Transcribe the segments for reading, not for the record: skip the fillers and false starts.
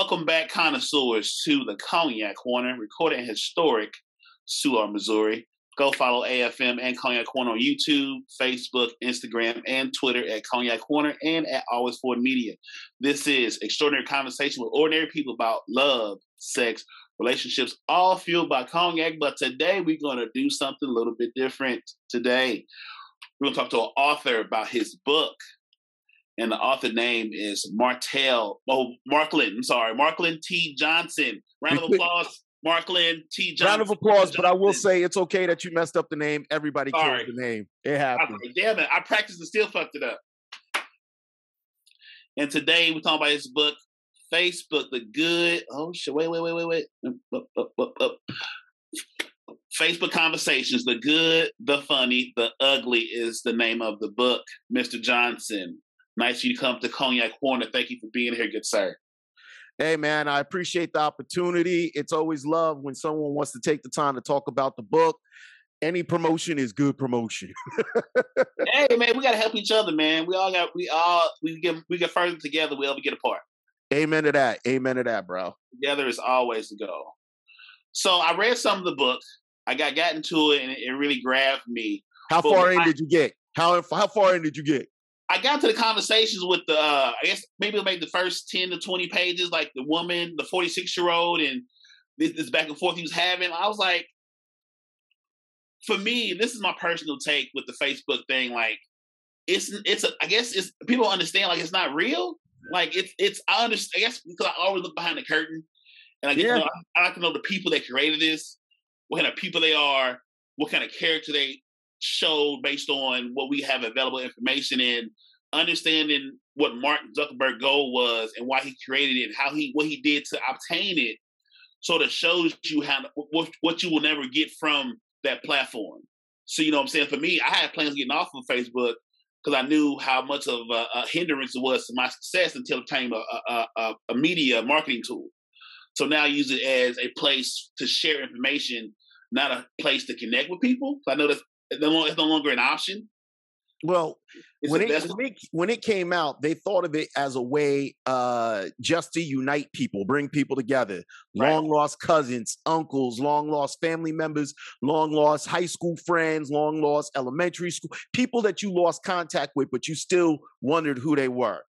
Welcome back, connoisseurs, to the Cognac Corner, recorded in historic Soulard, Missouri. Go follow AFM and Cognac Corner on YouTube, Facebook, Instagram, and Twitter at Cognac Corner and at Always Forward Media. This is extraordinary conversation with ordinary people about love, sex, relationships, all fueled by cognac. But today we're going to do something a little bit different. Today we're going to talk to an author about his book. And the author name is Marklyn T. Johnson. Round of applause, Marklyn T. Johnson. Round of applause, but I will say it's okay that you messed up the name. Everybody kills the name. It happens. Damn it, I practiced and still fucked it up. And today we're talking about his book, Facebook, the good. Oh shit! Wait. Facebook Conversations, the good, the funny, the ugly is the name of the book. Mr. Johnson, nice you come to Cognac Corner. Thank you for being here, good sir. Hey, man, I appreciate the opportunity. It's always love when someone wants to take the time to talk about the book. Any promotion is good promotion. Hey, man, we got to help each other, man. We get further together, we ever get apart. Amen to that. Amen to that, bro. Together is always the goal. So I read some of the book. I got into it, and it really grabbed me. How far in did you get? How far in did you get? I got to the conversations with the, I guess maybe the first 10 to 20 pages, like the woman, the 46-year-old, and this back and forth he was having. I was like, for me, this is my personal take with the Facebook thing. Like, I guess people understand, like, it's not real. Like, I understand, I guess because I always look behind the curtain, and I like to know the people that created this, what kind of people they are, what kind of character they showed based on what we have available information in, understanding what Mark Zuckerberg's goal was and why he created it, and what he did to obtain it, sort of shows you what you will never get from that platform. So, you know what I'm saying? For me, I had plans of getting off of Facebook because I knew how much of a hindrance it was to my success until it became a media marketing tool. So now I use it as a place to share information, not a place to connect with people. So I know it's no longer an option. Well, when it came out, they thought of it as a way just to unite people, bring people together. Right. Long lost cousins, uncles, long lost family members, long lost high school friends, long lost elementary school, people that you lost contact with, but you still wondered who they were.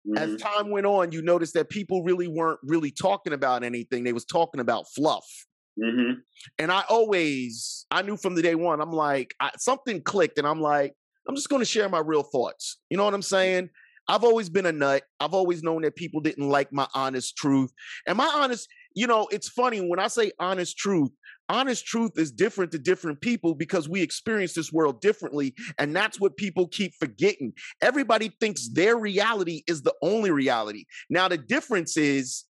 Mm-hmm. As time went on, you noticed that people really weren't really talking about anything. They was talking about fluff. Mm-hmm. And I knew from the day one, I'm like, something clicked, and I'm like, I'm just going to share my real thoughts. You know what I'm saying? I've always been a nut. I've always known that people didn't like my honest truth. And my honest, it's funny when I say honest truth is different to different people because we experience this world differently. And that's what people keep forgetting. Everybody thinks their reality is the only reality. Now, the difference is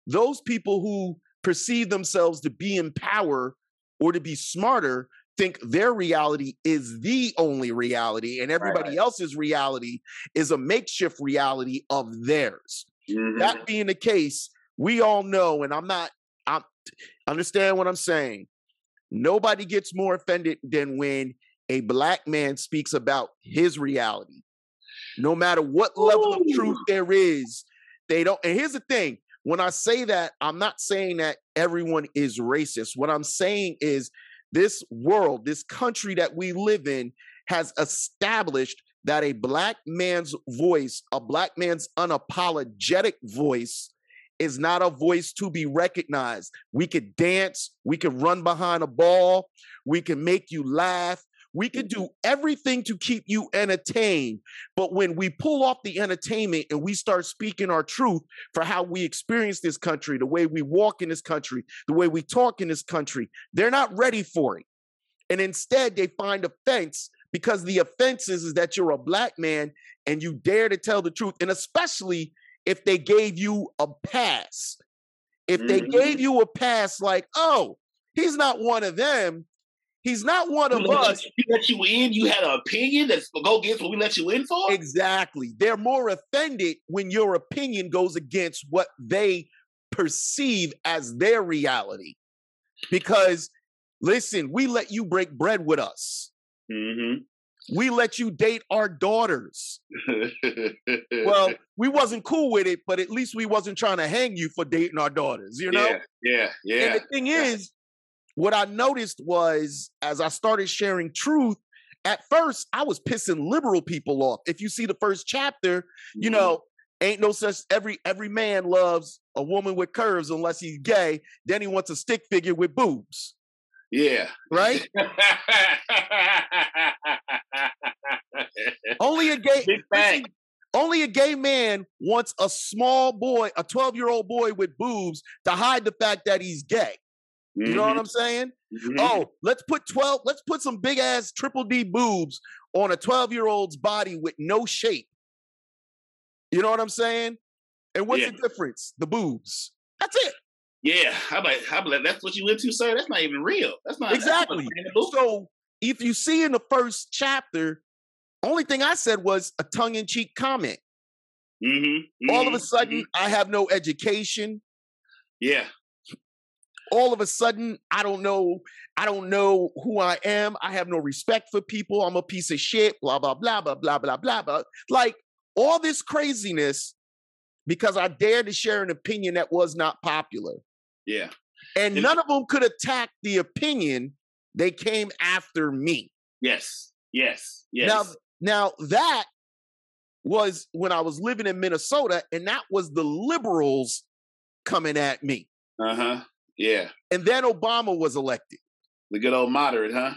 those people who perceive themselves to be in power or to be smarter think their reality is the only reality, and everybody else's reality is a makeshift reality of theirs. Mm-hmm. That being the case, we all know, and I understand what I'm saying. Nobody gets more offended than when a Black man speaks about his reality. No matter what level of truth there is, they don't. And here's the thing. When I say that, I'm not saying that everyone is racist. What I'm saying is this world, this country that we live in has established that a Black man's voice, a Black man's unapologetic voice, is not a voice to be recognized. We could dance, we could run behind a ball, we can make you laugh, we could do everything to keep you entertained. But when we pull off the entertainment and we start speaking our truth for how we experience this country, the way we walk in this country, the way we talk in this country, they're not ready for it. And instead, they find offense because the offense is that you're a Black man and you dare to tell the truth. And especially if they gave you a pass. If they gave you a pass like, oh, he's not one of them. He's not one of us. We let you in. You had an opinion that's go against what we let you in for? Exactly. They're more offended when your opinion goes against what they perceive as their reality. Because, listen, we let you break bread with us. Mm-hmm. We let you date our daughters. Well, we wasn't cool with it, but at least we wasn't trying to hang you for dating our daughters, you know? Yeah. And the thing is, what I noticed was as I started sharing truth, at first I was pissing liberal people off. If you see the first chapter, you know, ain't no such every man loves a woman with curves unless he's gay. Then he wants a stick figure with boobs. Yeah. Right? Only a gay man wants a small boy, a 12-year-old boy with boobs to hide the fact that he's gay. You know what I'm saying? Oh, let's put some big ass triple D boobs on a 12-year-old's body with no shape. You know what I'm saying? And what's the difference? The boobs. That's it. Yeah, I'm like, that's what you into, sir? That's not even real. That's not exactly. So if you see in the first chapter, only thing I said was a tongue-in-cheek comment. All of a sudden, I have no education. Yeah. All of a sudden, I don't know who I am. I have no respect for people. I'm a piece of shit. Blah blah blah blah blah blah blah blah. Like all this craziness because I dared to share an opinion that was not popular. Yeah. And none of them could attack the opinion. They came after me. Yes. Now that was when I was living in Minnesota, and that was the liberals coming at me. Yeah. And then Obama was elected. The good old moderate, huh?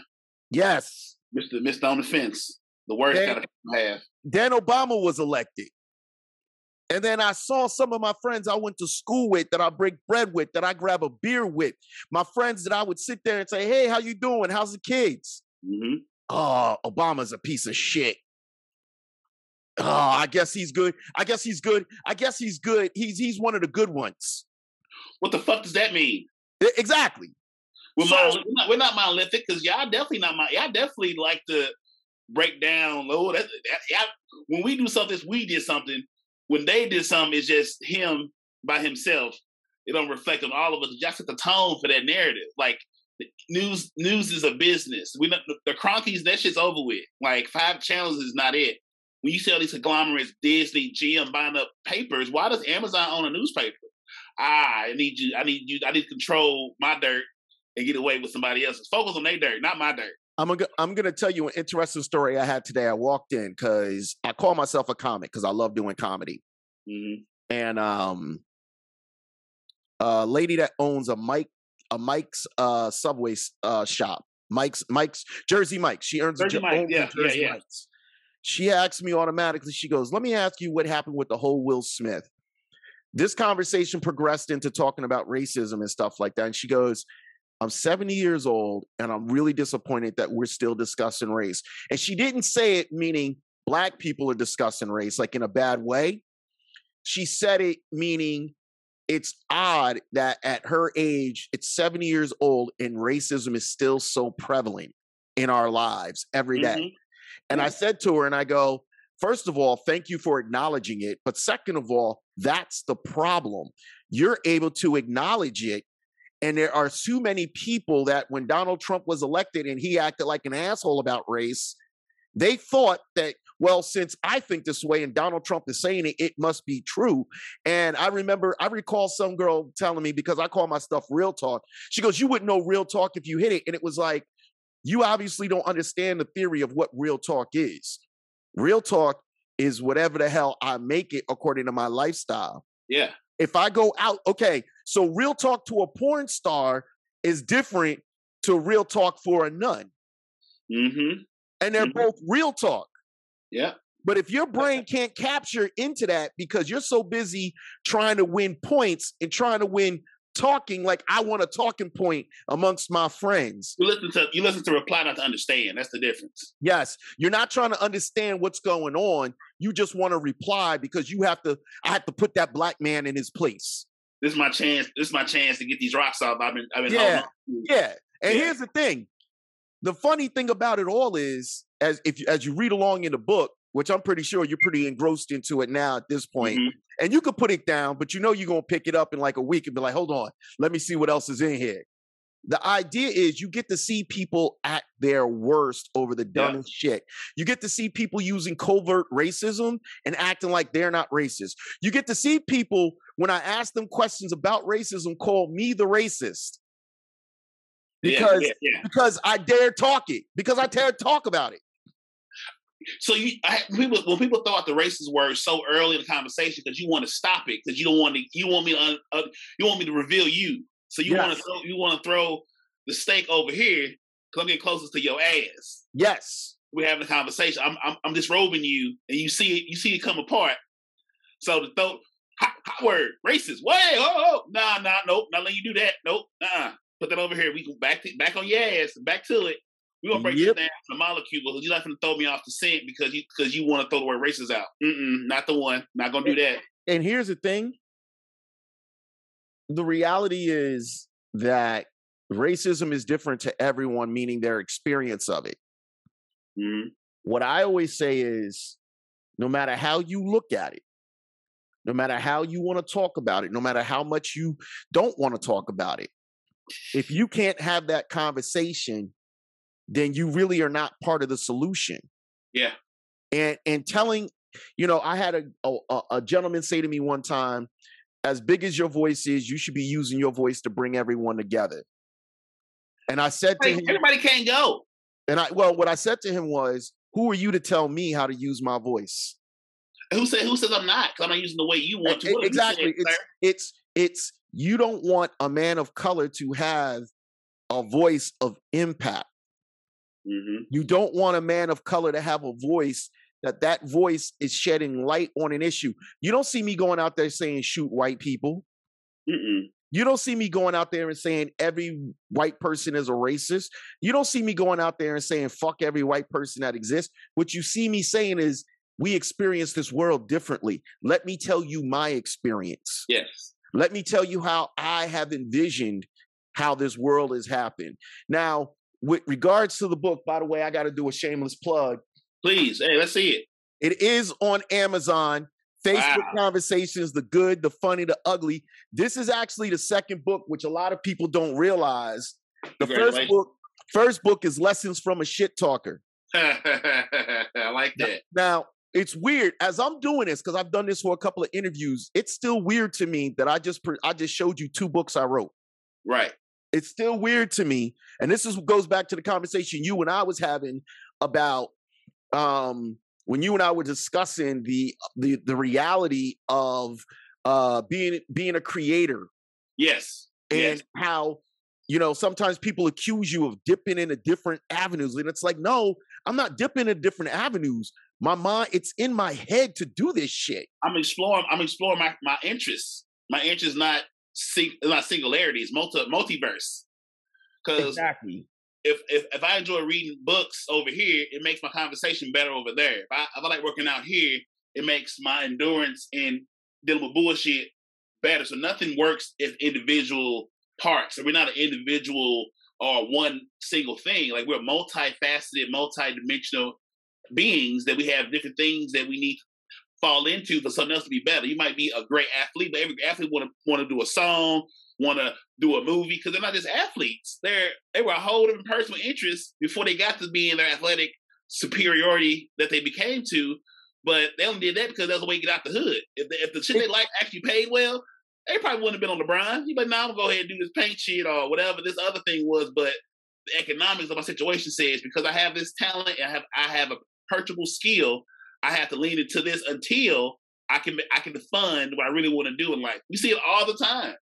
Yes. Mr. On the fence. The worst kind of have. Then Obama was elected. And then I saw some of my friends I went to school with, that I break bread with, that I grab a beer with. My friends that I would sit there and say, hey, how you doing? How's the kids? Oh, Obama's a piece of shit. Oh, I guess he's good. He's one of the good ones. What the fuck does that mean? Exactly. We're not monolithic because y'all definitely y'all definitely like to break down. When we do something, we did something. When they did something, it's just him by himself. It don't reflect on all of us. Just set the tone for that narrative. Like news is a business. The Cronkies, that shit's over with. Like 5 channels is not it. When you see all these conglomerates, Disney, GM buying up papers, why does Amazon own a newspaper? I need to control my dirt and get away with somebody else's. Focus on their dirt, not my dirt. I'm gonna tell you an interesting story I had today. I walked in because I call myself a comic because I love doing comedy. And a lady that owns a Mike's Subway shop, Mike's Jersey Mike's. She earns Jersey Mike's. She asked me automatically. She goes, "Let me ask you what happened with the whole Will Smith." This conversation progressed into talking about racism and stuff like that. And she goes, I'm 70 years old and I'm really disappointed that we're still discussing race. And she didn't say it meaning Black people are discussing race, like in a bad way. She said it meaning it's odd that at her age, it's 70 years old and racism is still so prevalent in our lives every day. And I said to her, and I go, first of all, thank you for acknowledging it. But second of all, that's the problem. You're able to acknowledge it. And there are too many people that when Donald Trump was elected and he acted like an asshole about race, they thought that, well, since I think this way and Donald Trump is saying it, it must be true. And I recall some girl telling me, because I call my stuff real talk, she goes, you wouldn't know real talk if you hit it. And it was like, you obviously don't understand the theory of what real talk is. Real talk is whatever the hell I make it according to my lifestyle. Yeah. If I go out, okay, so real talk to a porn star is different to real talk for a nun. And they're both real talk. Yeah. But if your brain can't capture into that because you're so busy trying to win points and trying to win talking, like I want a talking point amongst my friends. You listen to reply, not to understand. That's the difference. Yes. You're not trying to understand what's going on. You just want to reply because I have to put that Black man in his place. This is my chance. This is my chance to get these rocks off. I've been holding on. Yeah. And here's the thing. The funny thing about it all is, as you read along in the book, which I'm pretty sure you're pretty engrossed into it now at this point, and you could put it down, but you know you're going to pick it up in like a week and be like, hold on, let me see what else is in here. The idea is you get to see people at their worst over the dumbest shit. You get to see people using covert racism and acting like they're not racist. You get to see people, when I ask them questions about racism, call me the racist. Because I dare talk it. Because I dare talk about it. So when people throw out the racist word so early in the conversation, because you want to stop it, because you want me to reveal you. So you want to throw the steak over here because I'm getting closest to your ass. Yes, we're having a conversation. I'm disrobing you, and you see it come apart. So to throw hot word racist. Wait, nah, nope, not letting you do that. Nope, put that over here. We go back on your ass, back to it. We're gonna break this down to the molecule because you're not gonna throw me off the scent because you want to throw the word racist out. Not the one. Not gonna do that. And here's the thing. The reality is that racism is different to everyone, meaning their experience of it. Mm-hmm. What I always say is, no matter how you look at it, no matter how you want to talk about it, no matter how much you don't want to talk about it, if you can't have that conversation, then you really are not part of the solution. Yeah. And telling, I had a gentleman say to me one time, as big as your voice is, you should be using your voice to bring everyone together. And I said to him, everybody can't go. And what I said to him was, who are you to tell me how to use my voice? Who says I'm not? Because I'm not using the way you want to. Exactly. It's you don't want a man of color to have a voice of impact. Mm-hmm. You don't want a man of color to have a voice that voice is shedding light on an issue. You don't see me going out there saying shoot white people. Mm-mm. You don't see me going out there and saying every white person is a racist. You don't see me going out there and saying fuck every white person that exists. What you see me saying is we experience this world differently. Let me tell you my experience. Yes. Let me tell you how I have envisioned how this world has happened. Now, with regards to the book, by the way, I got to do a shameless plug. Please, hey, let's see it. It is on Amazon. Facebook Conversations, the good, the funny, the ugly. This is actually the second book, which a lot of people don't realize. The first book is Lessons from a Shit Talker. I like that. Now, it's weird. As I'm doing this, because I've done this for a couple of interviews, it's still weird to me that I just showed you 2 books I wrote. Right. It's still weird to me. And this goes back to the conversation you and I was having about when you and I were discussing the reality of being a creator. Yes. And how, sometimes people accuse you of dipping into different avenues. And it's like, no, I'm not dipping into different avenues. My mind, it's in my head to do this shit. I'm exploring my interests. My interest not singularity, it's multiverse. Because exactly. If I enjoy reading books over here, it makes my conversation better over there. If I like working out here, it makes my endurance in dealing with bullshit better. So nothing works if individual parts. So we're not an individual or one single thing. Like we're multifaceted, multidimensional beings that we have different things that we need to fall into for something else to be better. You might be a great athlete, but every athlete want to do a song, want to do a movie, because they're not just athletes. They were a whole different person with interests before they got to be in their athletic superiority that they became to. But they only did that because that's the way to get out the hood. If the shit they like actually paid well, they probably wouldn't have been on LeBron. He'd be like, I'm going to go ahead and do this paint shit or whatever this other thing was. But the economics of my situation says, because I have this talent and I have a purchasable skill, I have to lean into this until I can fund what I really want to do in life. We see it all the time.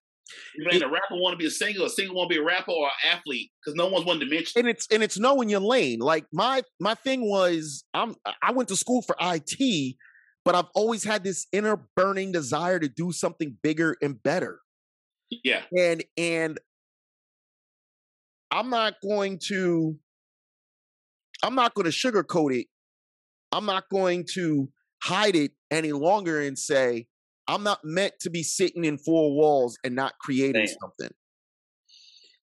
A rapper want to be a singer want to be a rapper or an athlete, because no one's one dimension. And it's knowing your lane. Like my thing was, I went to school for IT, but I've always had this inner burning desire to do something bigger and better. Yeah. And I'm not going to sugarcoat it. I'm not going to hide it any longer and say, I'm not meant to be sitting in 4 walls and not creating something.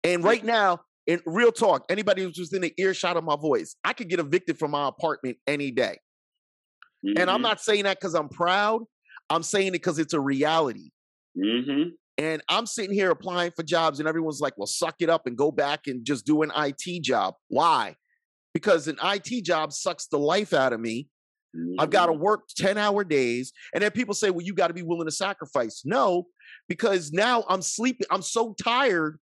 And right now, in real talk, anybody who's just in the earshot of my voice, I could get evicted from my apartment any day. Mm-hmm. And I'm not saying that because I'm proud. I'm saying it because it's a reality. Mm-hmm. And I'm sitting here applying for jobs, and everyone's like, well, suck it up and go back and just do an IT job. Why? Because an IT job sucks the life out of me. I've got to work 10-hour days. And then people say, well, you got to be willing to sacrifice. No, because now I'm sleeping. I'm so tired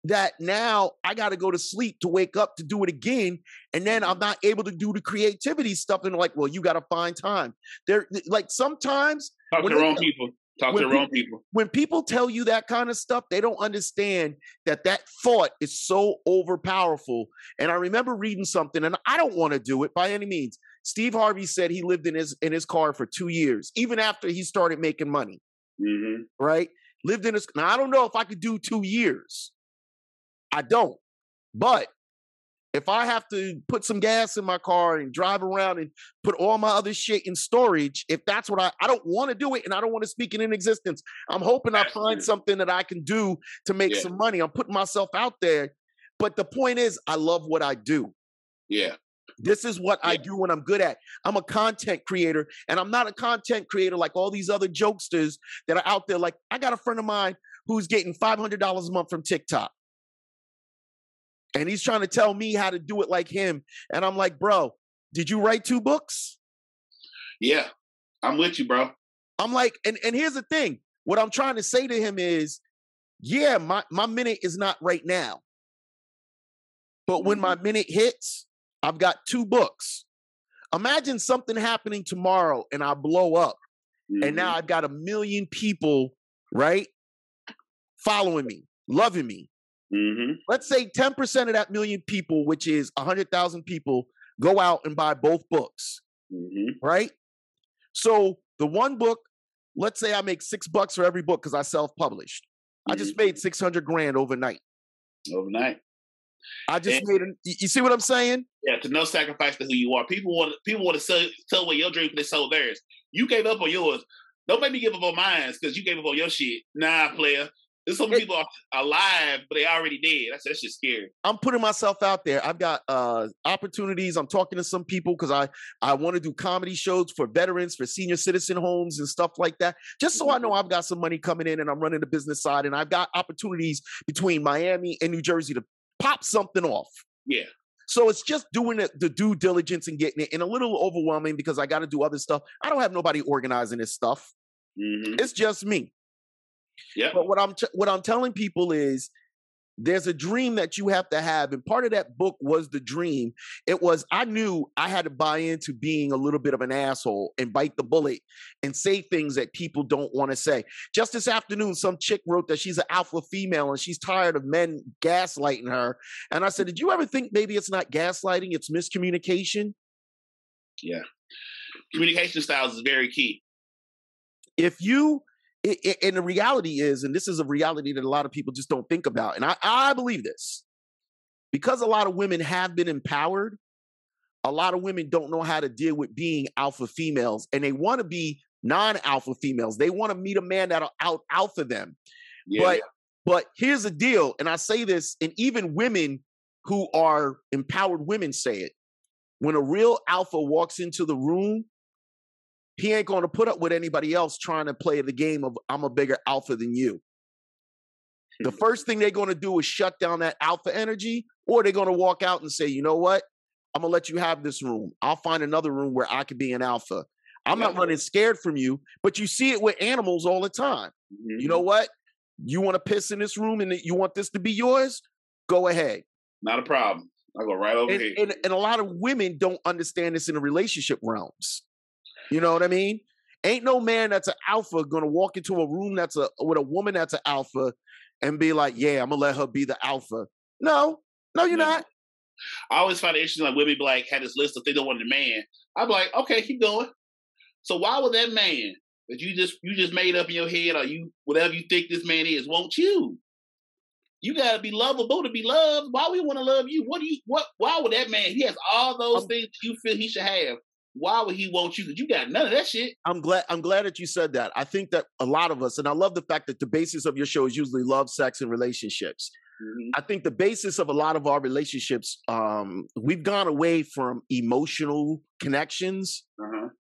that now I got to go to sleep to wake up to do it again. And then I'm not able to do the creativity stuff. And like, well, you got to find time. They're like, sometimes talk to the wrong people. Talk to the wrong people. When people tell you that kind of stuff, they don't understand that that thought is so overpowerful. And I remember reading something, and I don't want to do it by any means. Steve Harvey said he lived in his car for 2 years, even after he started making money. Mm-hmm. Right? Lived in his. Now I don't know if I could do 2 years. I don't. But if I have to put some gas in my car and drive around and put all my other shit in storage, if that's what I don't want to do it, and I don't want to speak it in existence. I'm hoping I find something that I can do to make some money. I'm putting myself out there. But the point is, I love what I do. Yeah. This is what I do when I'm good at. I'm a content creator, and I'm not a content creator like all these other jokesters that are out there. Like, I got a friend of mine who's getting $500 a month from TikTok. And he's trying to tell me how to do it like him. And I'm like, bro, did you write 2 books? Yeah, I'm with you, bro. I'm like, and here's the thing. What I'm trying to say to him is, yeah, my minute is not right now. But when my minute hits, I've got 2 books. Imagine something happening tomorrow and I blow up. Mm-hmm. And now I've got 1 million people, right, following me, loving me. Mm-hmm. Let's say 10% of that million people, which is 100,000 people, go out and buy both books, right? So the one book, let's say I make $6 for every book because I self-published. I just made 600 grand overnight. I just made it. You see what I'm saying? Yeah, to no sacrifice to who you are. People want to sell away your dream because they sold theirs. You gave up on yours. Don't make me give up on mine because you gave up on your shit. Nah, player. There's some people are alive, but they already dead. That's just scary. I'm putting myself out there. I've got opportunities. I'm talking to some people because I want to do comedy shows for veterans, for senior citizen homes and stuff like that. Just so I know I've got some money coming in and I'm running the business side. And I've got opportunities between Miami and New Jersey to pop something off. Yeah. So it's just doing the due diligence and getting it, and a little overwhelming because I got to do other stuff. I don't have nobody organizing this stuff. Mm-hmm. It's just me. Yeah. But what I'm telling people is there's a dream that you have to have. And part of that book was the dream. It was, I knew I had to buy into being a little bit of an asshole and bite the bullet and say things that people don't want to say. Just this afternoon, some chick wrote that she's an alpha female and she's tired of men gaslighting her. And I said, did you ever think maybe it's not gaslighting, it's miscommunication? Yeah. Communication styles is very key. If you... And the reality is, and this is a reality that a lot of people just don't think about, and I believe this, because a lot of women have been empowered, a lot of women don't know how to deal with being alpha females, and they want to be non-alpha females. They want to meet a man that'll out-alpha them. Yeah. But here's the deal, and I say this, and even women who are empowered women say it. When a real alpha walks into the room, he ain't going to put up with anybody else trying to play the game of I'm a bigger alpha than you. The first thing they're going to do is shut down that alpha energy, or they're going to walk out and say, you know what? I'm going to let you have this room. I'll find another room where I can be an alpha. I'm not running scared from you, but you see it with animals all the time. Mm-hmm. You know what? You want to piss in this room and you want this to be yours? Go ahead. Not a problem. I'll go right over here. And a lot of women don't understand this in the relationship realms. You know what I mean? Ain't no man that's an alpha going to walk into a room with a woman that's an alpha and be like, yeah, I'm going to let her be the alpha. No, you're not. I always find it interesting, like women be like, had this list of things they want in a man. I'm like, okay, keep going. So why would that man that you just made up in your head, or you whatever you think this man is, won't you? You gotta be lovable to be loved. Why we want to love you? Why would that man, he has all those things you feel he should have. Why would he want you? Because you got none of that shit. I'm glad that you said that. I think that a lot of us, and I love the fact that the basis of your show is usually love, sex, and relationships. Mm-hmm. I think the basis of a lot of our relationships, we've gone away from emotional connections,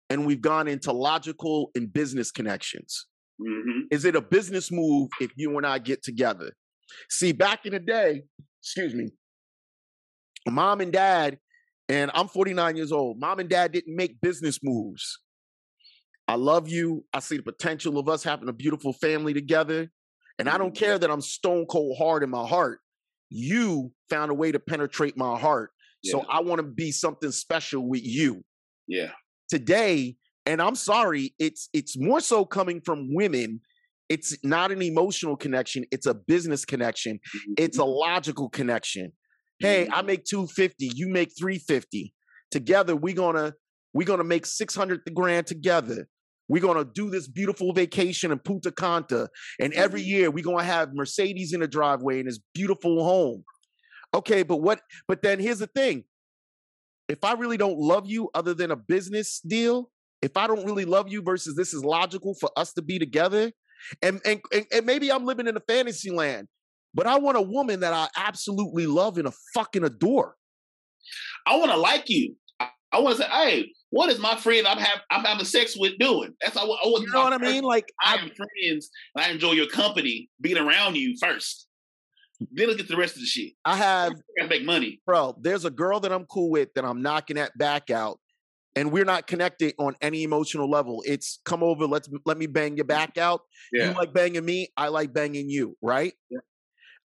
and we've gone into logical and business connections. Is it a business move if you and I get together? See, back in the day, excuse me, mom and dad, and I'm 49 years old, mom and dad didn't make business moves. I love you. I see the potential of us having a beautiful family together. And I don't care that I'm stone cold hard in my heart. You found a way to penetrate my heart. Yeah. So I want to be something special with you. Yeah. Today, and I'm sorry, it's more so coming from women. It's not an emotional connection. It's a business connection. It's a logical connection. Hey, I make $250, you make $350. Together, we're gonna make $600 grand together. We're gonna do this beautiful vacation in Punta Cana, and every year we're gonna have Mercedes in the driveway in this beautiful home. Okay, but then here's the thing: if I really don't love you, other than a business deal, if I don't really love you versus this is logical for us to be together, and maybe I'm living in a fantasy land. But I want a woman that I absolutely love and fucking adore. I want to like you. I want to say, hey, what is my friend I'm having sex with doing? That's what I want. You know what I mean? Like I am friends, and I enjoy your company, being around you first. Then let's get the rest of the shit. I gotta make money, bro. There's a girl that I'm cool with that I'm knocking that back out, and we're not connected on any emotional level. It's come over, let me bang your back out. Yeah. You like banging me, I like banging you, right? Yeah.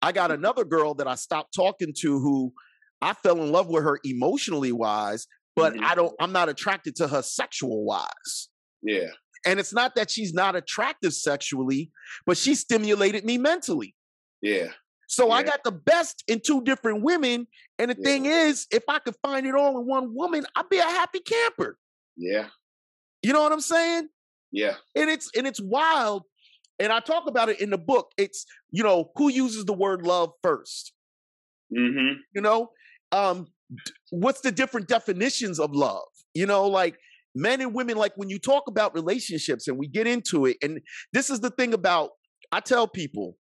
I got another girl that I stopped talking to who I fell in love with her emotionally wise, but I'm not attracted to her sexual wise. Yeah. And it's not that she's not attractive sexually, but she stimulated me mentally. Yeah. So I got the best in two different women. And the thing is, if I could find it all in one woman, I'd be a happy camper. Yeah. You know what I'm saying? Yeah. And it's wild. And I talk about it in the book. It's, who uses the word love first? What's the different definitions of love? Like men and women, like when you talk about relationships and we get into it, and this is the thing about, I tell people,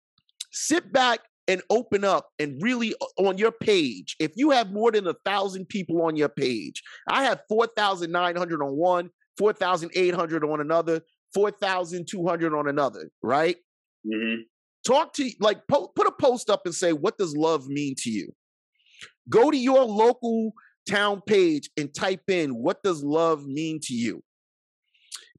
sit back and open up and really on your page. If you have more than 1,000 people on your page, I have 4,900 on one, 4,800 on another, 4,200 on another, right? Talk to, put a post up and say, what does love mean to you? Go to your local town page and type in, what does love mean to you?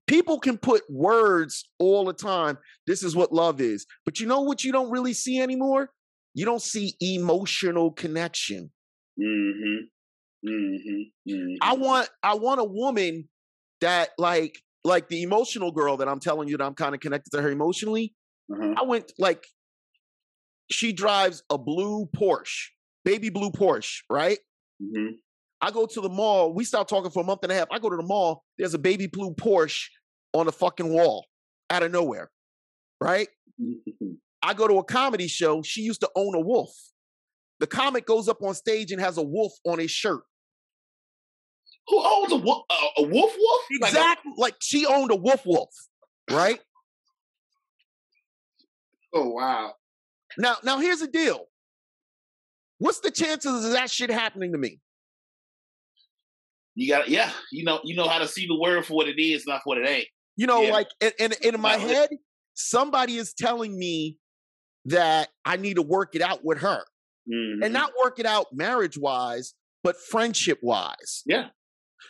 People can put words all the time. This is what love is. But you know what you don't really see anymore? You don't see emotional connection. I want a woman that like the emotional girl that I'm telling you that I'm kind of connected to her emotionally. She drives a blue Porsche, baby blue Porsche, right? I go to the mall. We stopped talking for a month and a half. I go to the mall. There's a baby blue Porsche on the fucking wall out of nowhere, right? I go to a comedy show. She used to own a wolf. The comic goes up on stage and has a wolf on his shirt. Who owns a wolf? A wolf? Exactly. Like she owned a wolf, right? Oh, wow. Now here's the deal. What's the chances of that shit happening to me? You got, you know how to see the word for what it is, not for what it ain't. Like in my head, somebody is telling me that I need to work it out with her. And not work it out marriage-wise, but friendship-wise. Yeah.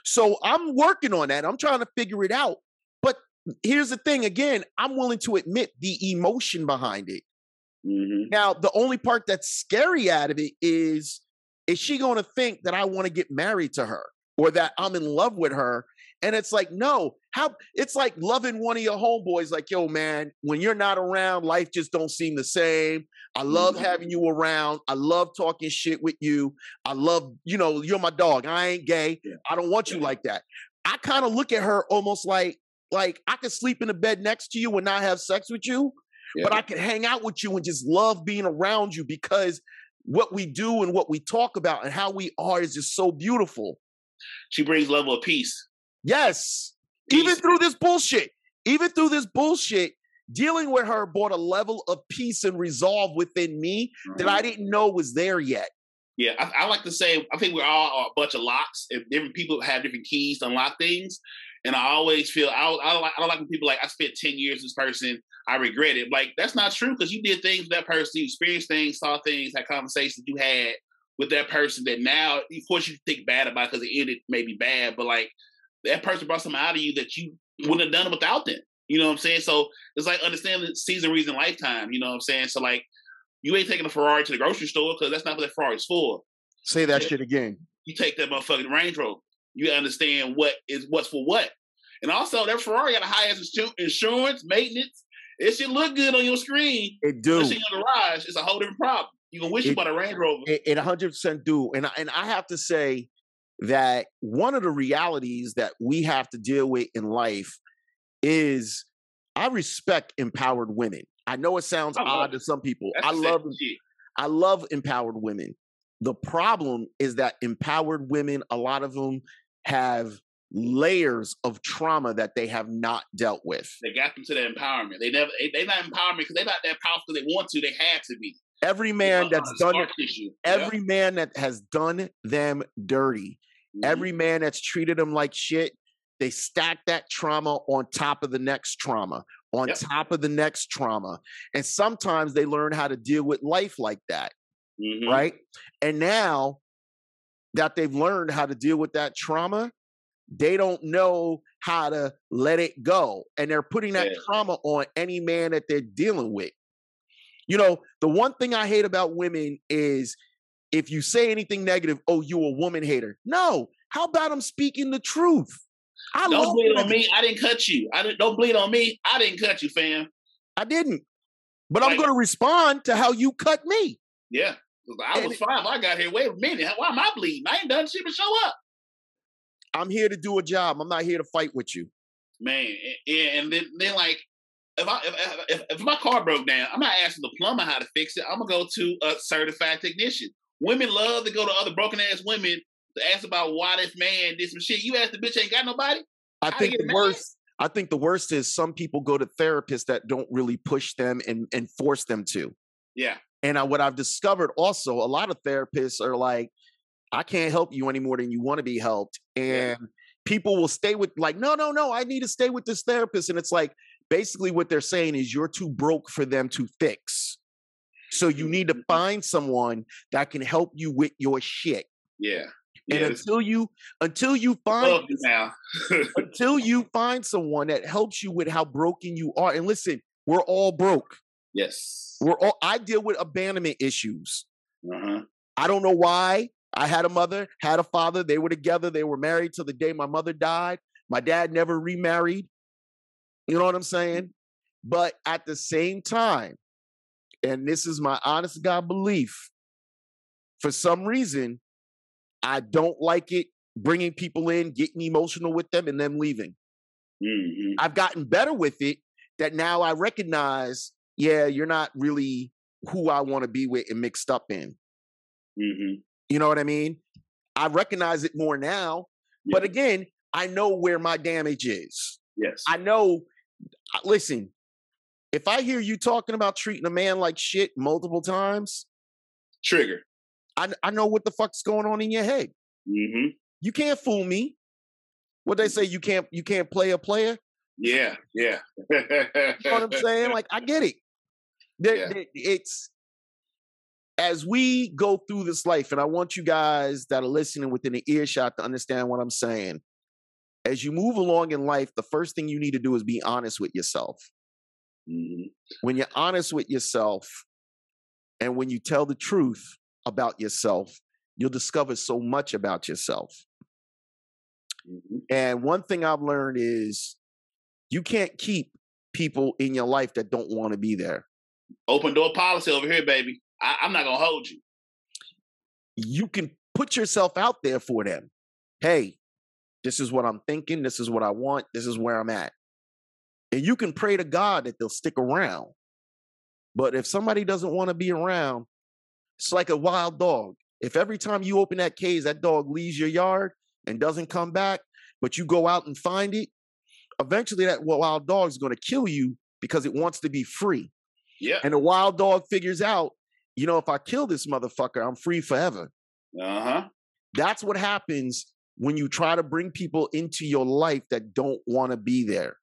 So I'm working on that. I'm trying to figure it out. But here's the thing, again, I'm willing to admit the emotion behind it. Now, the only part that's scary out of it is she going to think that I want to get married to her or that I'm in love with her? And it's like, no, it's like loving one of your homeboys. Like, yo, man, when you're not around, life just don't seem the same. I love having you around. I love talking shit with you. I love, you're my dog. I ain't gay. Yeah. I don't want you like that. I kind of look at her almost like I could sleep in the bed next to you and not have sex with you, but I could hang out with you and just love being around you because what we do and what we talk about and how we are is just so beautiful. She brings level of peace. Yes. Even through this bullshit, dealing with her brought a level of peace and resolve within me that I didn't know was there yet. Yeah, I like to say, I think we're all a bunch of locks. If different people have different keys to unlock things. And I always feel I don't like when people like I spent 10 years with this person. I regret it. Like that's not true because you did things with that person, you experienced things, saw things, had conversations you had with that person that now, of course, you think bad about because it ended maybe bad, but like that person brought something out of you that you wouldn't have done it without them. You know what I'm saying? So it's like understanding season, reason, lifetime. You know what I'm saying? So like you ain't taking a Ferrari to the grocery store because that's not what that Ferrari's for. Say that shit again. You take that motherfucking Range Rover. You understand what's for what. And also that Ferrari got a high ass insurance, maintenance. It should look good on your screen. It do. Especially in your garage. It's a whole different problem. You gonna wish you bought a Range Rover. It 100% do. And I have to say that one of the realities that we have to deal with in life is I respect empowered women. I know it sounds odd to some people. I love empowered women. The problem is that empowered women, a lot of them have layers of trauma that they have not dealt with. They got them to the empowerment. They not empowerment because they're not that powerful they want to. They had to be. Every man that's done it, every man that has done them dirty, every man that's treated them like shit, they stack that trauma on top of the next trauma, on top of the next trauma. And sometimes they learn how to deal with life like that. Right? And now that they've learned how to deal with that trauma, they don't know how to let it go. And they're putting that trauma on any man that they're dealing with. You know, the one thing I hate about women is if you say anything negative, oh, you a woman hater. No. How about I'm speaking the truth? Don't bleed on me. I didn't cut you. Don't bleed on me. I didn't cut you, fam. I didn't. But I'm going to respond to how you cut me. Yeah. I was fine. I got here. Wait a minute. Why am I bleeding? I ain't done shit but show up. I'm here to do a job. I'm not here to fight with you. Man, and then like, if my car broke down, I'm not asking the plumber how to fix it. I'm going to go to a certified technician. Women love to go to other broken-ass women to ask about why this man did some shit. You ask the bitch ain't got nobody? I think the worst is some people go to therapists that don't really push them and force them to. Yeah. And what I've discovered also, a lot of therapists are like, I can't help you any more than you want to be helped. And people will stay with like, no, I need to stay with this therapist. And it's like, basically what they're saying is you're too broke for them to fix. So you need to find someone that can help you with your shit. Yeah. And until you find until you find someone that helps you with how broken you are. And listen, we're all broke. Yes. I deal with abandonment issues. I don't know why. I had a mother, had a father. They were together. They were married till the day my mother died. My dad never remarried. You know what I'm saying? But at the same time, and this is my honest to God belief, for some reason, I don't like it bringing people in, getting emotional with them, and them leaving. I've gotten better with it that now I recognize, yeah, you're not really who I want to be with and mixed up in. You know what I mean? I recognize it more now. But again, I know where my damage is. Yes. I know, listen, if I hear you talking about treating a man like shit multiple times, trigger. I know what the fuck's going on in your head. You can't fool me. What they say, you can't play a player? Yeah. You know what I'm saying? Like, I get it. It's, as we go through this life, and I want you guys that are listening within the earshot to understand what I'm saying. As you move along in life, the first thing you need to do is be honest with yourself. When you're honest with yourself, and when you tell the truth about yourself, you'll discover so much about yourself. And one thing I've learned is you can't keep people in your life that don't want to be there. Open door policy over here, baby. I'm not going to hold you. You can put yourself out there for them. Hey, this is what I'm thinking. This is what I want. This is where I'm at. And you can pray to God that they'll stick around. But if somebody doesn't want to be around, it's like a wild dog. If every time you open that cage, that dog leaves your yard and doesn't come back, but you go out and find it, eventually that wild dog is going to kill you because it wants to be free. Yeah. And the wild dog figures out, if I kill this motherfucker, I'm free forever. That's what happens when you try to bring people into your life that don't want to be there.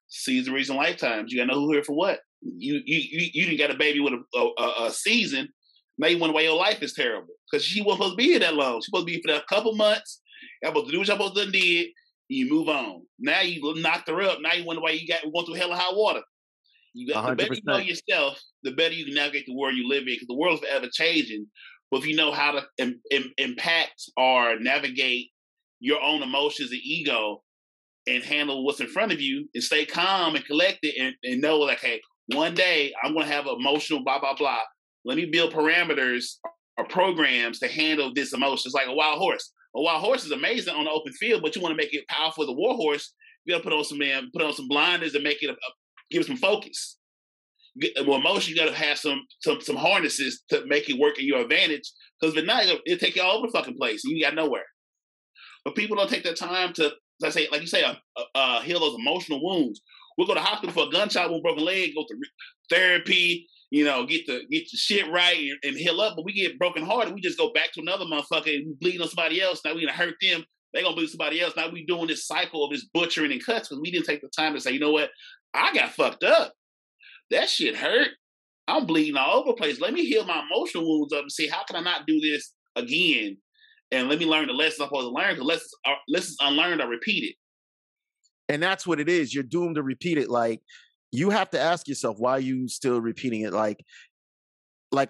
Season, reason, lifetimes. You gotta know who here for what. You didn't got a baby with a season. Now you wonder why your life is terrible because she wasn't supposed to be here that long. She's supposed to be for a couple months. You're supposed to do what you're supposed to do. You move on. Now you knocked her up. Now you wonder why you got going through hell and high water. The better you know yourself, the better you can navigate the world you live in because the world's forever changing. But if you know how to impact or navigate your own emotions and ego and handle what's in front of you and stay calm and collected and know like, hey, one day I'm going to have emotional blah, blah, blah. Let me build parameters or programs to handle this emotion. It's like a wild horse. A wild horse is amazing on the open field, but you want to make it powerful as a war horse. You got to put on some blinders and make it give it some focus. Well, emotion, you got to have some harnesses to make it work in your advantage. Because if not, it'll take you all over the fucking place, and you got nowhere. But people don't take the time to, like you say, heal those emotional wounds. We'll go to the hospital for a gunshot wound, broken leg, go through therapy, get the shit right and heal up. But we get broken hearted, we just go back to another motherfucker and we bleed on somebody else. Now we gonna hurt them. They gonna bleed somebody else. Now we doing this cycle of this butchering and cuts because we didn't take the time to say, you know what, I got fucked up. That shit hurt. I'm bleeding all over the place. Let me heal my emotional wounds up and see how can I not do this again. And let me learn the lessons I'm supposed to learn because lessons unlearned are repeated. And that's what it is. You're doomed to repeat it. Like, you have to ask yourself, why are you still repeating it? Like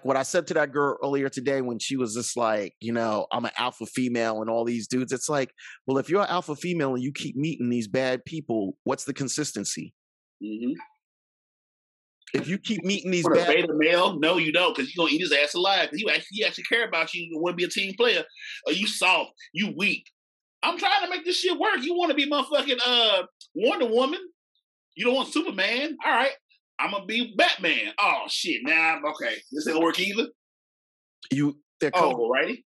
what I said to that girl earlier today when she was just like, I'm an alpha female and all these dudes. It's like, well, if you're an alpha female and you keep meeting these bad people, what's the consistency? Mm-hmm. If you keep meeting these bad beta male, no, you don't, because you're gonna eat his ass alive. He actually care about you. You want to be a team player. Or you soft, you weak. I'm trying to make this shit work. You want to be motherfucking Wonder Woman? You don't want Superman? All right, I'm gonna be Batman. Oh shit! Nah, okay, this ain't gonna work either.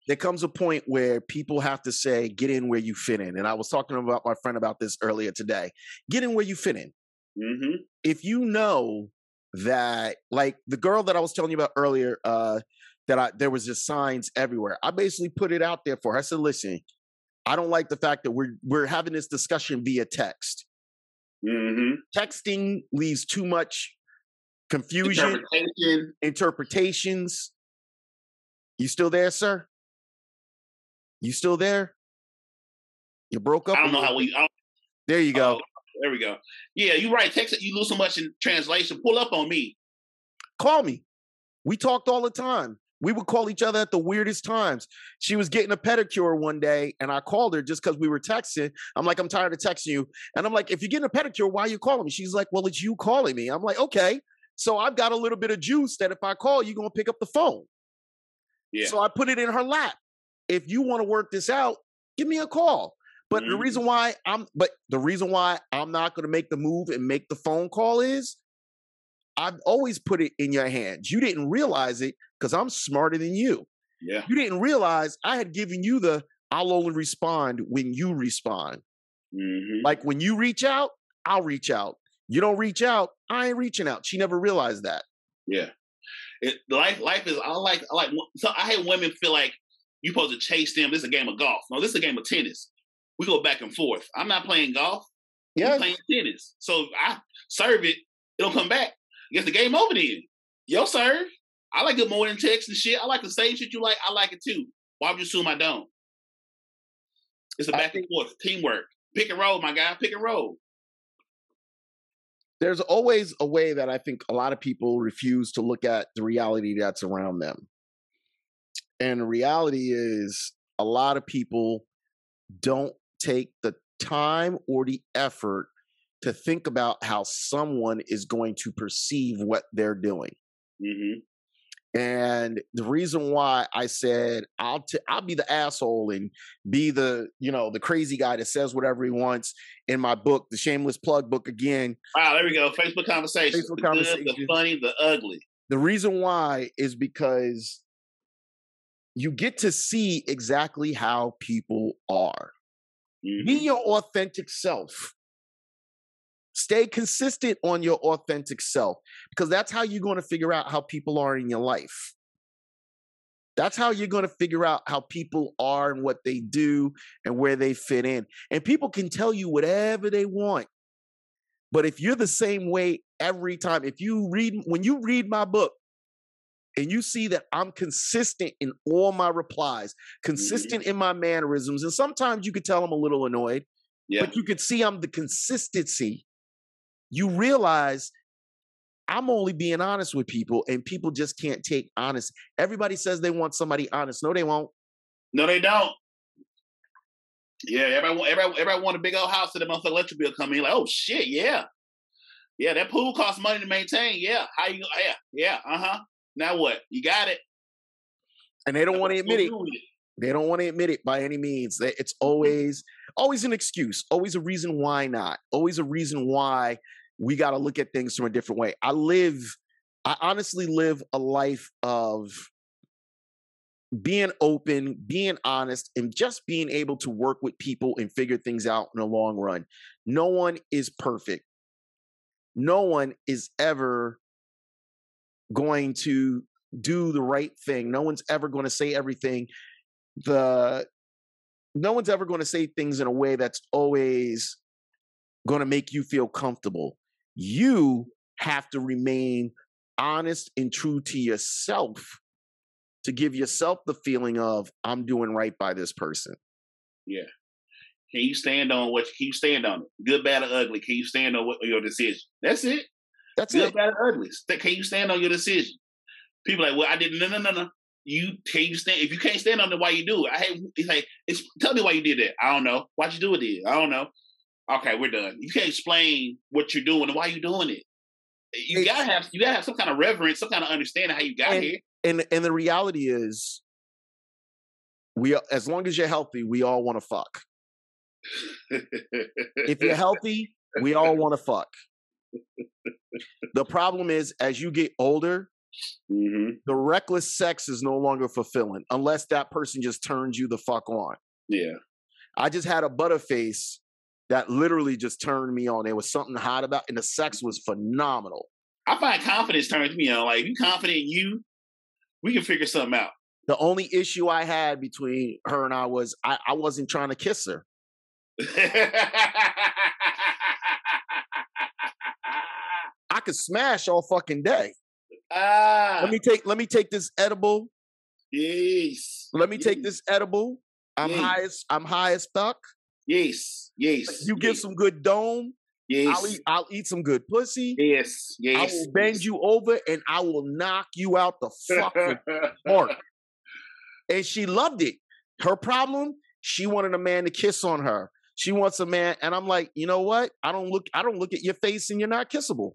There comes a point where people have to say, "Get in where you fit in." And I was talking about my friend about this earlier today. Get in where you fit in. Mm-hmm. If you know that, like the girl that I was telling you about earlier, there was just signs everywhere. I basically put it out there for her. I said, listen, I don't like the fact that we're having this discussion via text. Mm-hmm. Texting leaves too much confusion, interpretations. You still there, sir? You still there? You broke up? I don't know how there you go. There we go. Yeah, you're right. Text it. You lose so much in translation. Pull up on me. Call me. We talked all the time. We would call each other at the weirdest times. She was getting a pedicure one day, and I called her just because we were texting. I'm like, I'm tired of texting you. And I'm like, if you're getting a pedicure, why are you calling me? She's like, well, it's you calling me. I'm like, okay. So I've got a little bit of juice that if I call, you're going to pick up the phone. Yeah. So I put it in her lap. If you want to work this out, give me a call. But the reason why I'm not going to make the move and make the phone call is I've always put it in your hands. You didn't realize it because I'm smarter than you. Yeah. You didn't realize I had given you I'll only respond when you respond. Mm-hmm. Like when you reach out, I'll reach out. You don't reach out, I ain't reaching out. She never realized that. Yeah. Life is, so I hate women feel like you're supposed to chase them. This is a game of golf. No, this is a game of tennis. We go back and forth. I'm not playing golf. Yeah. I'm playing tennis. So if I serve it, it'll come back. I guess the game over then. Yo, serve. I like good morning text and shit. I like the same shit you like. I like it too. Why would you assume I don't? It's a back and forth. Teamwork. Pick and roll, my guy. Pick and roll. There's always a way that I think a lot of people refuse to look at the reality that's around them. And the reality is a lot of people don't take the time or the effort to think about how someone is going to perceive what they're doing. Mm-hmm. And the reason why I said I'll be the asshole and be the crazy guy that says whatever he wants in my book, the Shameless Plug book again. Wow, there we go. Facebook conversation. The good, the funny, the ugly. The reason why is because you get to see exactly how people are. Mm-hmm. Be your authentic self. Stay consistent on your authentic self because that's how you're going to figure out how people are in your life. That's how you're going to figure out how people are and what they do and where they fit in. And people can tell you whatever they want. But if you're the same way every time, when you read my book and you see that I'm consistent in all my replies, consistent in my mannerisms, and sometimes you could tell I'm a little annoyed, but you could see I'm the consistency. You realize I'm only being honest with people, and people just can't take honest. Everybody says they want somebody honest. No, they won't. No, they don't. Yeah, everybody want a big old house, and the motherfucking electric bill come in. Like, oh shit, yeah, that pool costs money to maintain. Yeah, how you? Yeah, Now what? You got it. And they don't want to admit it. They don't want to admit it by any means. It's always an excuse, always a reason why not, always a reason why we got to look at things from a different way. I honestly live a life of being open, being honest, and just being able to work with people and figure things out in the long run. No one is perfect. No one is ever going to do the right thing. No one's ever going to say everything. No one's ever going to say things in a way that's always going to make you feel comfortable. You have to remain honest and true to yourself to give yourself the feeling of, I'm doing right by this person. Yeah. Can you stand on what you stand on it? Good, bad, or ugly? Can you stand on your decision? That's it. That's good, it. Bad, or ugly? Can you stand on your decision? People are like, well, I didn't. No. Can you stand? If you can't stand on it, why you do it? Tell me why you did that. I don't know. Why'd you do it then? I don't know. Okay, we're done. You can't explain what you're doing and why you're doing it. You gotta have some kind of reverence, some kind of understanding how you got here. And the reality is, as long as you're healthy, we all want to fuck. If you're healthy, we all want to fuck. The problem is, as you get older, the reckless sex is no longer fulfilling unless that person just turns you the fuck on. Yeah. I just had a butterface that literally just turned me on. There was something hot about, and the sex was phenomenal. I find confidence turns me on. Like, if you're confident in you, we can figure something out. The only issue I had between her and I was I wasn't trying to kiss her. I could smash all fucking day. Let me take this edible. Yes. Let me take this edible. I'm high as fuck. Yes. You get some good dome. Yes. I'll eat some good pussy. Yes. I will bend you over and I will knock you out the fucking park. And she loved it. Her problem, she wanted a man to kiss on her. She wants a man, and I'm like, you know what? I don't look at your face and you're not kissable.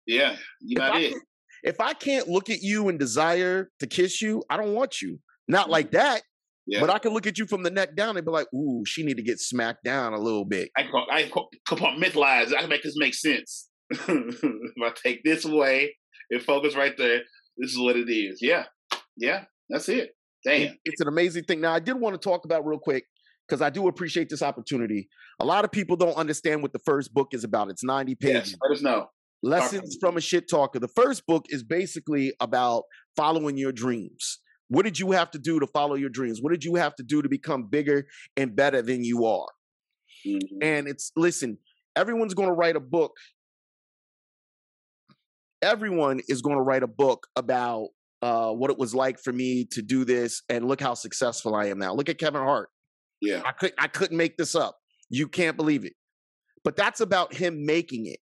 Yeah, you got it. If I can't look at you and desire to kiss you, I don't want you. Not like that. Yeah. But I can look at you from the neck down and be like, ooh, she need to get smacked down a little bit. I compartmentalize. I can make this make sense. If I take this away and focus right there, this is what it is. Yeah, that's it. Damn. It's an amazing thing. Now, I did want to talk about real quick, because I do appreciate this opportunity. A lot of people don't understand what the first book is about. It's 90 pages. Yes, let us know. Lessons from a Shit Talker. The first book is basically about following your dreams. What did you have to do to follow your dreams? What did you have to do to become bigger and better than you are? And listen, everyone's going to write a book. Everyone is going to write a book about what it was like for me to do this, and look how successful I am now. Look at Kevin Hart. Yeah. I couldn't make this up. You can't believe it. But that's about him making it.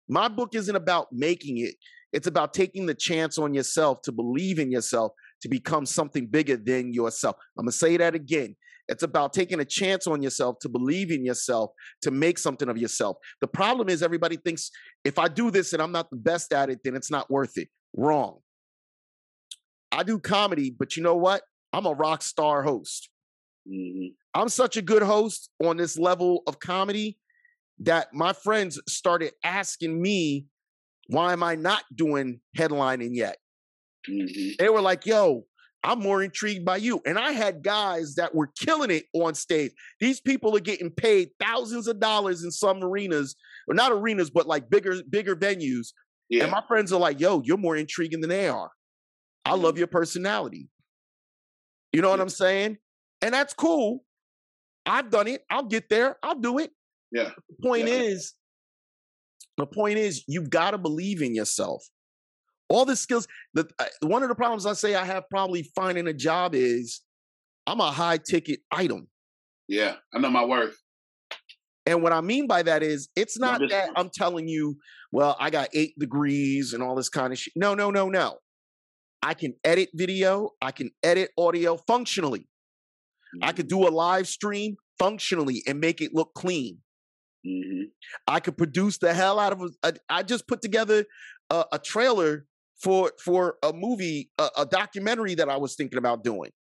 My book isn't about making it. It's about taking the chance on yourself to believe in yourself, to become something bigger than yourself. I'm going to say that again. It's about taking a chance on yourself to believe in yourself, to make something of yourself. The problem is everybody thinks if I do this and I'm not the best at it, then it's not worth it. Wrong. I do comedy, but you know what? I'm a rock star host. I'm such a good host on this level of comedy that my friends started asking me, why am I not doing headlining yet? They were like, yo, I'm more intrigued by you. And I had guys that were killing it on stage. These people are getting paid thousands of dollars in some arenas, or not arenas, but like bigger venues. Yeah. And my friends are like, yo, you're more intriguing than they are. I love your personality. You know what I'm saying? And that's cool. I've done it. I'll get there. I'll do it. Yeah. The point is, you've got to believe in yourself. All the skills. One of the problems I say I have probably finding a job is I'm a high ticket item. Yeah, I know my worth. And what I mean by that is, it's not that I'm telling you, well, I got 8 degrees and all this kind of shit. No. I can edit video. I can edit audio functionally. Mm-hmm. I could do a live stream functionally and make it look clean. Mm-hmm. I could produce the hell out of I just put together a trailer for a movie, a documentary that I was thinking about doing.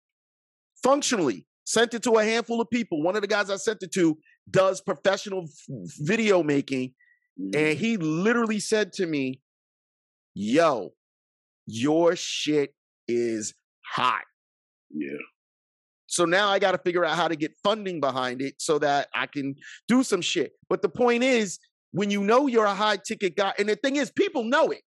Functionally, sent it to a handful of people. One of the guys I sent it to does professional video making, and he literally said to me, "Yo, your shit is hot." Yeah. So now I got to figure out how to get funding behind it so that I can do some shit. But the point is, when you know you're a high ticket guy, and the thing is, people know it.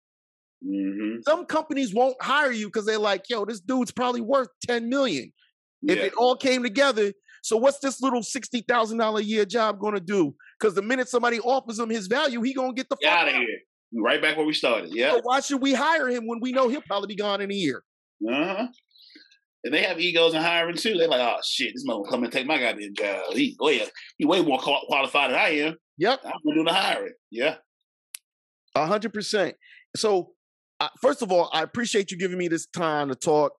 Mm-hmm. Some companies won't hire you because they're like, yo, this dude's probably worth $10 million. Yeah. If it all came together. So what's this little $60,000 a year job going to do? Because the minute somebody offers him his value, he going to get the fuck out of here. Right back where we started. Yeah. So why should we hire him when we know he'll probably be gone in a year? Uh-huh. And they have egos in hiring too. They're like, oh shit, this motherfucker come and take my goddamn job. He way more qualified than I am. Yep. I'm gonna do the hiring. Yeah. 100%. So first of all, I appreciate you giving me this time to talk.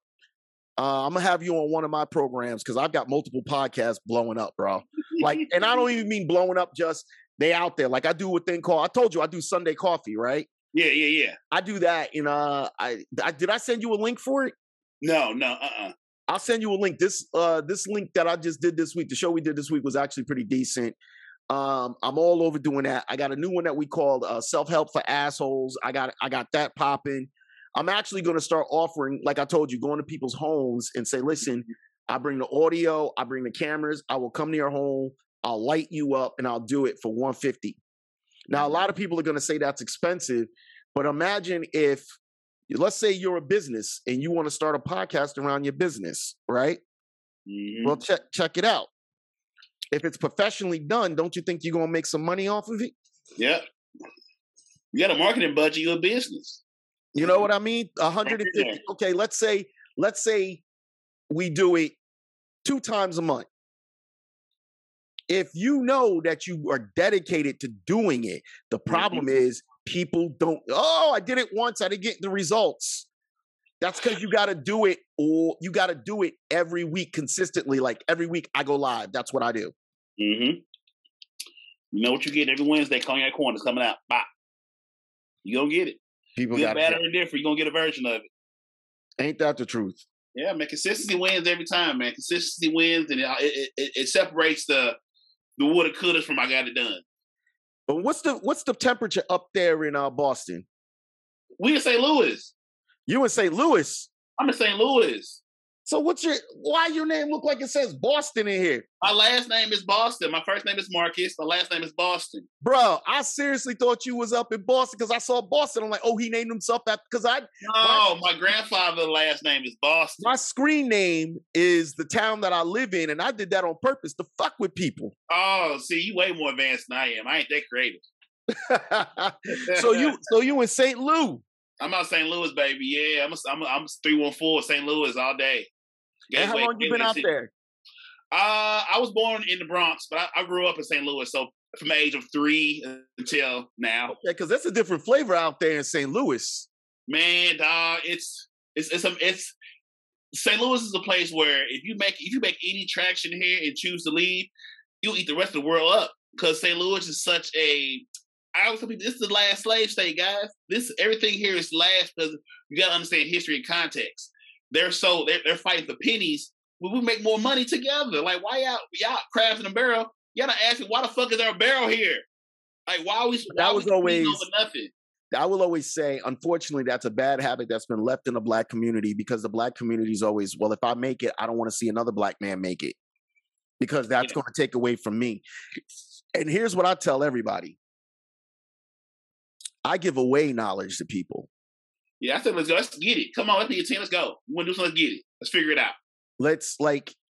I'm gonna have you on one of my programs because I've got multiple podcasts blowing up, bro. Like, and I don't even mean blowing up just they out there. Like I do a thing called, I told you I do Sunday Coffee, right? Yeah. I do that. Did I send you a link for it? No. I'll send you a link. This link that I just did this week, the show we did this week was actually pretty decent. I'm all over doing that. I got a new one that we called Self-Help for Assholes. I got that popping. I'm actually going to start offering, like I told you, going to people's homes and say, listen, I bring the audio, I bring the cameras, I will come to your home, I'll light you up, and I'll do it for $150. Now, a lot of people are going to say that's expensive, but imagine if, let's say you're a business and you want to start a podcast around your business, right? Mm-hmm. Well, check it out. If it's professionally done, don't you think you're going to make some money off of it? Yeah. You got a marketing budget, you're a business. You know what I mean? 150. Okay, let's say we do it 2 times a month. If you know that you are dedicated to doing it, the problem is people don't, I did it once, I didn't get the results. That's because you got to do it, or you got to do it every week consistently. Like every week I go live. That's what I do. Mm-hmm. You know what you get every Wednesday? Cognac Corner's coming out. Bye. You gonna get it. People got bad or different. You're gonna get a version of it. Ain't that the truth? Yeah, man. Consistency wins every time, man. Consistency wins, and it separates the woulda couldas from I got it done. But what's the temperature up there in Boston? We in St. Louis. You in St. Louis? I'm in St. Louis. So why your name look like it says Boston in here? My last name is Boston. My first name is Marcus. My last name is Boston. Bro, I seriously thought you was up in Boston because I saw Boston. I'm like, oh, he named himself after, because my grandfather's last name is Boston. My screen name is the town that I live in, and I did that on purpose to fuck with people. Oh, see, you way more advanced than I am. I ain't that creative. So you in St. Louis? I'm out St. Louis, baby. Yeah, I'm 314 St. Louis all day. And how long you been out there? I was born in the Bronx, but I grew up in St. Louis. So from the age of 3 until now. Okay, because that's a different flavor out there in St. Louis. Man, dog, it's St. Louis is a place where if you make any traction here and choose to leave, you'll eat the rest of the world up. Because St. Louis is such a, I always tell people, this is the last slave state, guys. Everything here is last because you got to understand history and context. They're fighting for pennies. We make more money together. Like, why y'all crafting a barrel? You gotta ask me, why the fuck is there a barrel here? Like, why are we over nothing? I will always say, unfortunately, that's a bad habit that's been left in the Black community, because the Black community is always, well, if I make it, I don't want to see another Black man make it, because that's going to take away from me. And here's what I tell everybody. I give away knowledge to people. Yeah, I said, let's go. Let's get it. Come on, let's be a team. Let's go. You want to do something? Let's get it. Let's figure it out.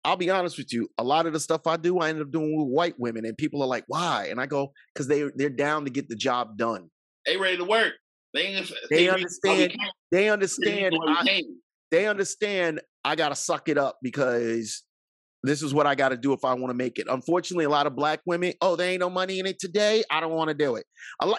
I'll be honest with you. A lot of the stuff I do, I end up doing with white women, and people are like, "Why?" And I go, "Because they're down to get the job done. They ready to work. They understand. They understand. They understand. I gotta suck it up because this is what I got to do if I want to make it." Unfortunately, a lot of black women, oh, there ain't no money in it today. I don't want to do it.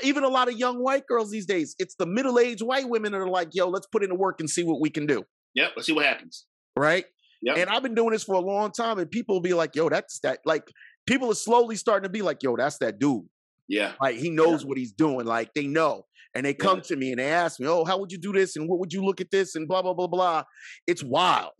Even a lot of young white girls these days, it's the middle-aged white women that are like, yo, let's put in the work and see what we can do. Yep, let's see what happens. Right? Yep. And I've been doing this for a long time, and people will be like, yo, that's that. Like, people are slowly starting to be like, yo, that's that dude. Yeah. Like, he knows what he's doing. Like, they know. And they come to me and they ask me, oh, how would you do this? And what would you look at this? And blah, blah, blah, blah. It's wild.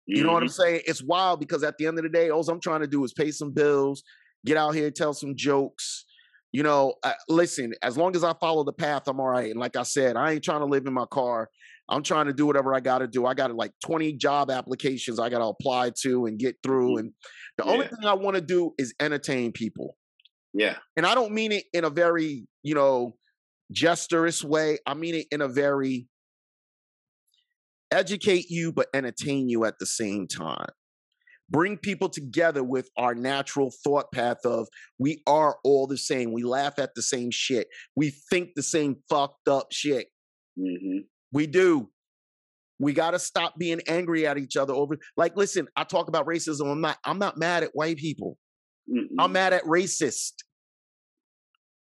You know what I'm saying? It's wild because at the end of the day, all I'm trying to do is pay some bills, get out here, tell some jokes. You know, listen, as long as I follow the path, I'm all right. And like I said, I ain't trying to live in my car. I'm trying to do whatever I got to do. I got like 20 job applications I got to apply to and get through. And the only thing I want to do is entertain people. Yeah. And I don't mean it in a very, gesturous way. I mean it in a very educate you, but entertain you at the same time. Bring people together with our natural thought path of we are all the same. We laugh at the same shit. We think the same fucked up shit. Mm-hmm. We do. We got to stop being angry at each other over. Like, listen, I talk about racism. I'm not mad at white people. Mm-mm. I'm mad at racist.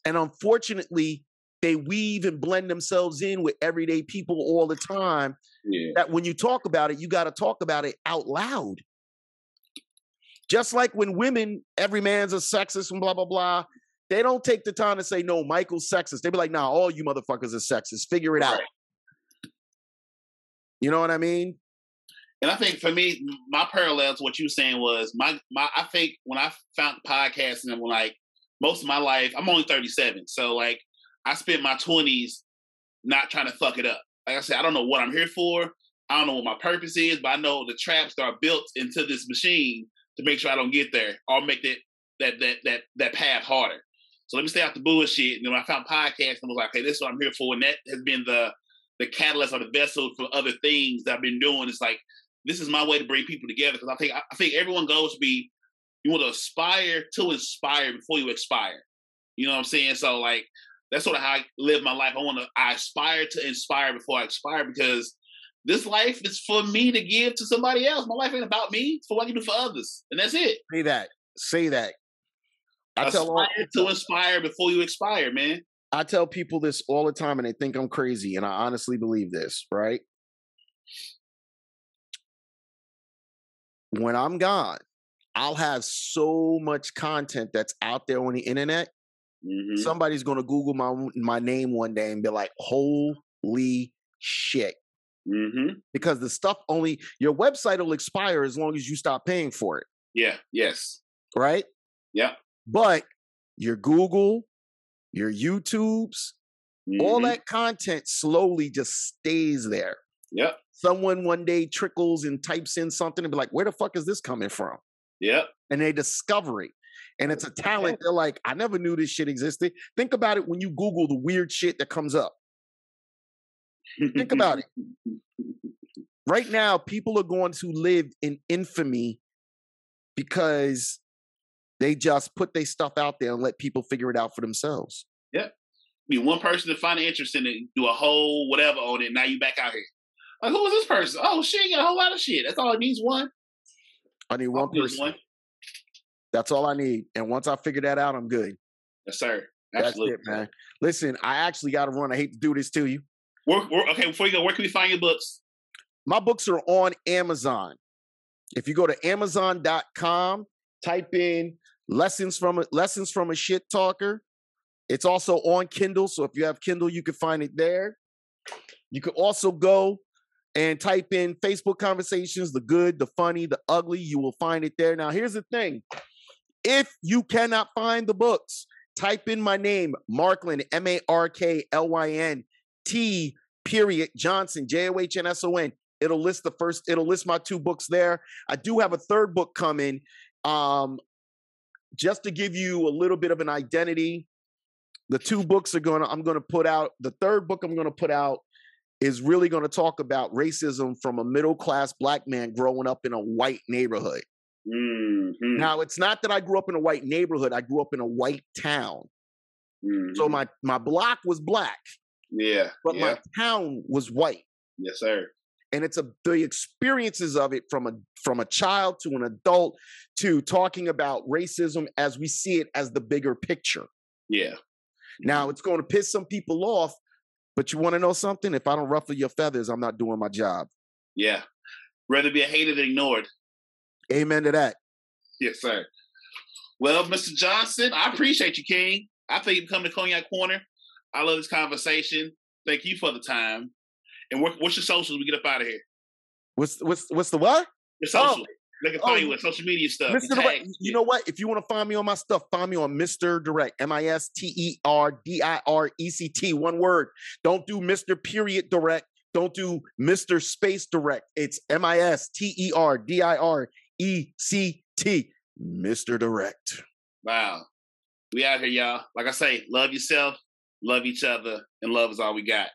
And unfortunately, they weave and blend themselves in with everyday people all the time. Yeah. That when you talk about it, you got to talk about it out loud. Just like when women, every man's a sexist and blah, blah, blah. They don't take the time to say, no, Michael's sexist. They be like, nah, all you motherfuckers are sexist. Figure it out. You know what I mean? And I think for me, my parallel to what you were saying was I think when I found podcasting and like most of my life, I'm only 37. So like I spent my 20s not trying to fuck it up. Like I said, I don't know what I'm here for. I don't know what my purpose is, but I know the traps that are built into this machine to make sure I don't get there or make that path harder. So let me stay out the bullshit. And then when I found podcasting, I was like, okay, this is what I'm here for. And that has been the catalyst or the vessel for other things that I've been doing. It's like, this is my way to bring people together. Because I think everyone goes to be, you want to aspire to inspire before you expire. You know what I'm saying? So like, that's sort of how I live my life. I aspire to inspire before I expire because this life is for me to give to somebody else. My life ain't about me. It's for what I can do for others. And that's it. Say that. Aspire to inspire before you expire, man. I tell people this all the time and they think I'm crazy. And I honestly believe this, right? When I'm gone, I'll have so much content that's out there on the internet. Mm-hmm. Somebody's going to Google my name one day and be like, holy shit. Mm-hmm. Because the stuff your website will expire as long as you stop paying for it. Yeah. Yes. Right? Yeah. But your Google, your YouTubes, all that content slowly just stays there. Yep. Someone one day trickles and types in something and be like, where the fuck is this coming from? Yep. And they discover it. And it's a talent. They're like, I never knew this shit existed. Think about it when you Google the weird shit that comes up. Think about it. Right now, people are going to live in infamy because they just put their stuff out there and let people figure it out for themselves. Yeah. I mean, one person to find it interesting and do a whole whatever on it. Now you back out here. Like, who is this person? Oh, shit, you got a whole lot of shit. That's all it needs, one. I need one person. That's all I need. And once I figure that out, I'm good. Yes, sir. Absolutely. That's it, man. Listen, I actually got to run. I hate to do this to you. Okay, before you go, where can we find your books? My books are on Amazon. If you go to Amazon.com, type in Lessons from a Shit Talker. It's also on Kindle. So if you have Kindle, you can find it there. You can also go and type in Facebook Conversations, the good, the funny, the ugly. You will find it there. Now, here's the thing. If you cannot find the books, type in my name, Marklyn, MarklynT, Johnson, JOHNSON. It'll list my 2 books there. I do have a 3rd book coming. Just to give you a little bit of an identity, the 2 books I'm going to put out. The 3rd book I'm going to put out is really going to talk about racism from a middle-class black man growing up in a white neighborhood. Mm-hmm. Now, it's not that I grew up in a white neighborhood. I grew up in a white town. Mm-hmm. So my block was black. Yeah. But my town was white. Yes, sir. And it's the experiences of it from a child to an adult to talking about racism as we see it as the bigger picture. Yeah. Now, it's going to piss some people off, but you want to know something? If I don't ruffle your feathers, I'm not doing my job. Yeah. Rather be hated than ignored. Amen to that. Yes, sir. Well, Mr. Johnson, I appreciate you, King. I think you come to Cognac Corner. I love this conversation. Thank you for the time. And what's your socials? We get up out of here. What's the what? Your social. They can find you with social media stuff. Mr. Direct. You know what? If you want to find me on my stuff, find me on Mr. Direct. MisterDirect. One word. Don't do Mr. Period Direct. Don't do Mr. Space Direct. It's MisterDirect. Mr. Direct. Wow. We out here, y'all. Like I say, love yourself, love each other, and love is all we got.